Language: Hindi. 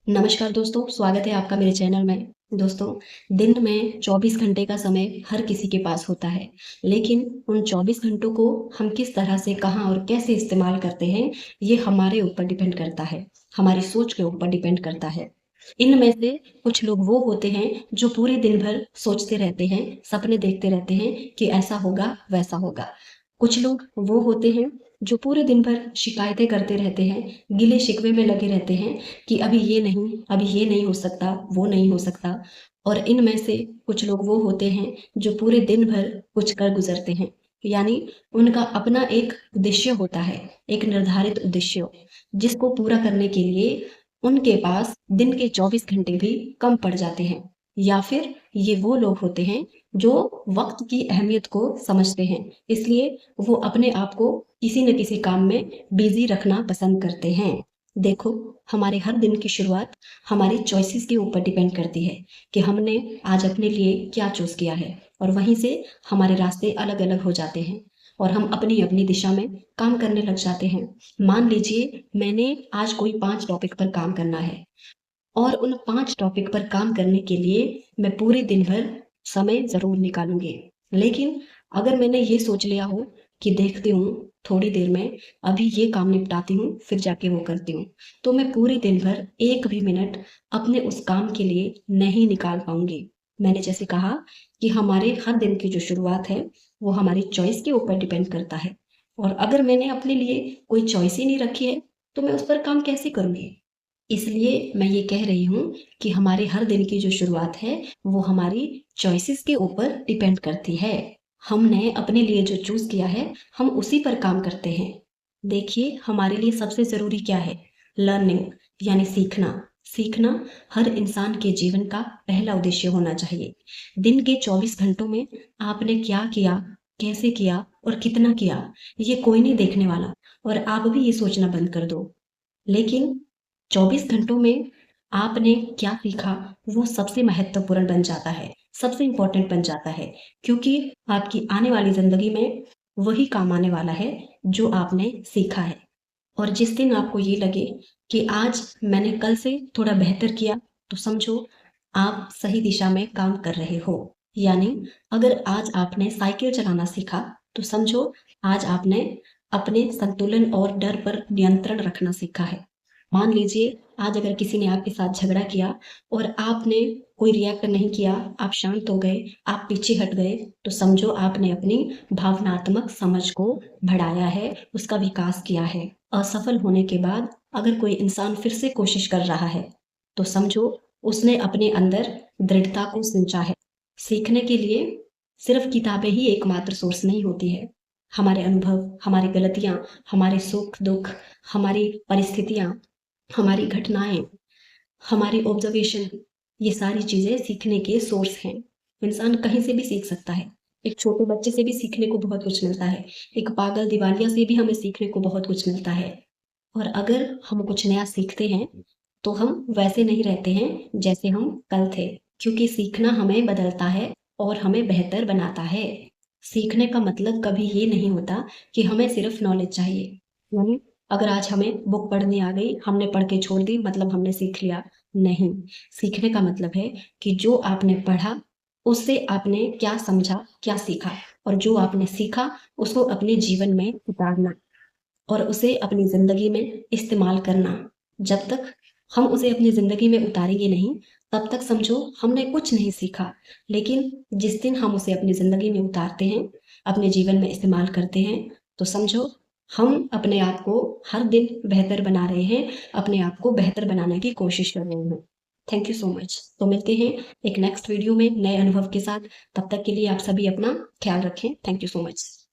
नमस्कार दोस्तों, स्वागत है आपका मेरे चैनल में। दोस्तों, दिन में 24 घंटे का समय हर किसी के पास होता है, लेकिन उन 24 घंटों को हम किस तरह से, कहाँ और कैसे इस्तेमाल करते हैं, ये हमारे ऊपर डिपेंड करता है, हमारी सोच के ऊपर डिपेंड करता है। इनमें से कुछ लोग वो होते हैं जो पूरे दिन भर सोचते रहते हैं, सपने देखते रहते हैं कि ऐसा होगा, वैसा होगा। कुछ लोग वो होते हैं जो पूरे दिन भर शिकायतें करते रहते हैं, गिले-शिकवे में लगे रहते हैं कि अभी ये नहीं हो सकता, वो नहीं हो सकता। और इनमें से कुछ लोग वो होते हैं जो पूरे दिन भर कुछ कर गुज़रते हैं। यानी उनका अपना एक उद्देश्य होता है, एक निर्धारित उद्देश्य, जिसको पूरा करने के लिए उनके पास दिन के 24 घंटे भी कम पड़ जाते हैं। या फिर ये वो लोग होते हैं जो वक़्त की अहमियत को समझते हैं, इसलिए वो अपने आप को किसी न किसी काम में बिज़ी रखना पसंद करते हैं। देखो, हमारे हर दिन की शुरुआत हमारी चॉइसेस के ऊपर डिपेंड करती है कि हमने आज अपने लिए क्या चूज़ किया है, और वहीं से हमारे रास्ते अलग-अलग हो जाते हैं और हम अपनी-अपनी दिशा में काम करने लग जाते हैं। मान लीजिए मैंने आज कोई 5 टॉपिक पर काम करना है और उन 5 टॉपिक पर काम करने के लिए मैं पूरे दिन भर समय ज़रूर निकालूँगी। लेकिन अगर मैंने ये सोच लिया हो कि देखती हूँ, थोड़ी देर में अभी ये काम निपटाती हूँ, फिर जाके वो करती हूँ, तो मैं पूरे दिन भर 1 भी मिनट अपने उस काम के लिए नहीं निकाल पाऊँगी। मैंने जैसे कहा कि हमारे हर दिन की जो शुरुआत है, वो हमारी चॉइस के ऊपर डिपेंड करता है, और अगर मैंने अपने लिए कोई चॉइस ही नहीं रखी है, तो मैं उस पर काम कैसे करूँगी? इसलिए मैं ये कह रही हूँ कि हमारे हर दिन की जो शुरुआत है, वो हमारी चॉइसेस के ऊपर डिपेंड करती है। हमने अपने लिए जो चूज़ किया है, हम उसी पर काम करते हैं। देखिए, हमारे लिए सबसे ज़रूरी क्या है? लर्निंग, यानी सीखना। सीखना हर इंसान के जीवन का पहला उद्देश्य होना चाहिए। दिन के 24 घंटों में आपने क्या किया, कैसे किया और कितना किया, ये कोई नहीं देखने वाला, और आप भी ये सोचना बंद कर दो। लेकिन 24 घंटों में आपने क्या सीखा, वो सबसे महत्वपूर्ण बन जाता है, सबसे इम्पोर्टेंट बन जाता है, क्योंकि आपकी आने वाली ज़िंदगी में वही काम आने वाला है जो आपने सीखा है। और जिस दिन आपको ये लगे कि आज मैंने कल से थोड़ा बेहतर किया, तो समझो आप सही दिशा में काम कर रहे हो। यानी अगर आज आपने साइकिल चलाना सीखा, तो समझो आज आपने अपने संतुलन और डर पर नियंत्रण रखना सीखा है। मान लीजिए आज अगर किसी ने आपके साथ झगड़ा किया और आपने कोई रिएक्ट नहीं किया, आप शांत हो गए, आप पीछे हट गए, तो समझो आपने अपनी भावनात्मक समझ को बढ़ाया है, उसका विकास किया है। असफल होने के बाद अगर कोई इंसान फिर से कोशिश कर रहा है, तो समझो उसने अपने अंदर दृढ़ता को सिंचा है। सीखने के लिए सिर्फ किताबें ही एकमात्र सोर्स नहीं होती है। हमारे अनुभव, हमारी गलतियाँ, हमारे सुख-दुख, हमारी परिस्थितियाँ, हमारी घटनाएँ, हमारी ऑब्जर्वेशन, ये सारी चीज़ें सीखने के सोर्स हैं। इंसान कहीं से भी सीख सकता है। एक छोटे बच्चे से भी सीखने को बहुत कुछ मिलता है। एक पागल दिवालिया से भी हमें सीखने को बहुत कुछ मिलता है। और अगर हम कुछ नया सीखते हैं, तो हम वैसे नहीं रहते हैं जैसे हम कल थे, क्योंकि सीखना हमें बदलता है और हमें बेहतर बनाता है। सीखने का मतलब कभी ये नहीं होता कि हमें सिर्फ नॉलेज चाहिए। यानी अगर आज हमें बुक पढ़नी आ गई, हमने पढ़ के छोड़ दी, मतलब हमने सीख लिया। नहीं, सीखने का मतलब है कि जो आपने पढ़ा, उससे आपने क्या समझा, क्या सीखा, और जो आपने सीखा, उसको अपने जीवन में उतारना और उसे अपनी ज़िंदगी में इस्तेमाल करना। जब तक हम उसे अपनी ज़िंदगी में उतारेंगे नहीं, तब तक समझो हमने कुछ नहीं सीखा। लेकिन जिस दिन हम उसे अपनी ज़िंदगी में उतारते हैं, अपने जीवन में इस्तेमाल करते हैं, तो समझो हम अपने आप को हर दिन बेहतर बना रहे हैं, अपने आप को बेहतर बनाने की कोशिश कर रहे हैं। Thank you so much. तो मिलते हैं एक नेक्स्ट वीडियो में नए अनुभव के साथ। तब तक के लिए आप सभी अपना ख्याल रखें। Thank you so much.